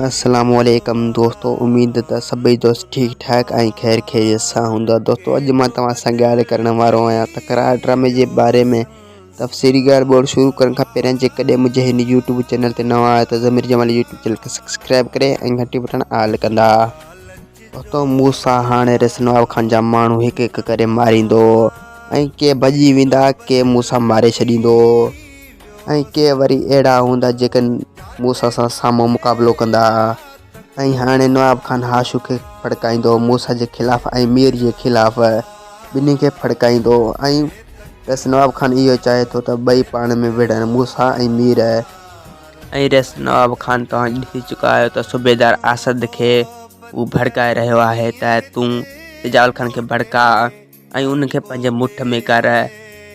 अस्सलामुअलैकुम दोस्तों, उम्मीद है सभी दोस्त ठीक ठाक ऐं खैर खैरियत सां हूंदा। दोस्तों अॼु मां तव्हां सां ॻाल्हि करण वारो आहियां तकरार ड्रामे जे बारे में। तफ़सीली ॻाल्हि ॿोल शुरू करण खां पहिरियों जेकॾहिं मुंहिंजे हिन यूट्यूब चैनल ते नवां आहियो त ज़मीर जमाल यूट्यूब चैनल खे सब्सक्राइब करे ऐं घंटी बटन ऑल कंदा। दोस्तों मूंसां हाणे रिस नवाब खान जा माण्हू हिकु हिकु करे मारींदो ऐं के भॼी वेंदा, के मूंसां मारे छॾींदो ऐं के वरी अहिड़ा हूंदा जेके मूसा सां साम्हूं मुक़ाबिलो कंदा। ऐं हाणे नवाब खान हाशू खे फड़काईंदो मूसा जे ख़िलाफ़ु ऐं मीर जे ख़िलाफ़ु, ॿिन्ही खे फड़काईंदो। ऐं रस नवाब खान इहो चाहे थो त ॿई पाण में विढ़नि, मूसा ऐं मीर। ऐं रस नवाब खान तव्हां ॾिसी चुका आहियो त सूबेदार आसद खे उहो भड़काए रहियो आहे त तूं तिजाल खान खे भड़का ऐं उनखे पंहिंजे मुठ में कर,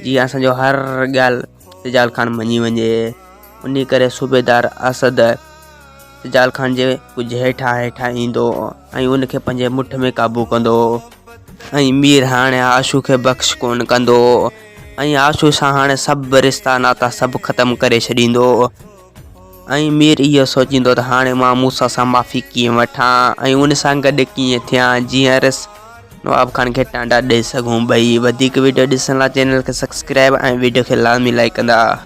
जीअं असांजो हर ॻाल्हि तिजाल खान मञी वञे। उन करे सूबेदार असद तिजाल खान जे कुझु हेठां ईंदो ऐं उनखे पंहिंजे मुठ में क़ाबू कंदो। ऐं मीर हाणे आशू खे बख़्श कोन कंदो ऐं आशू सां हाणे सभु रिश्ता नाता सभु ख़तमु करे छॾींदो। ऐं मीर इहो सोचींदो त हाणे मां मूसा सां माफ़ी कीअं वठां ऐं उन सां गॾु कीअं थियां, जीअं रस नवाब खान खे टांडा ॾेई सघूं ॿई। वधीक वीडियो ॾिसण लाइ चैनल खे सब्सक्राइब ऐं वीडियो खे लाज़मी लाइक कंदा।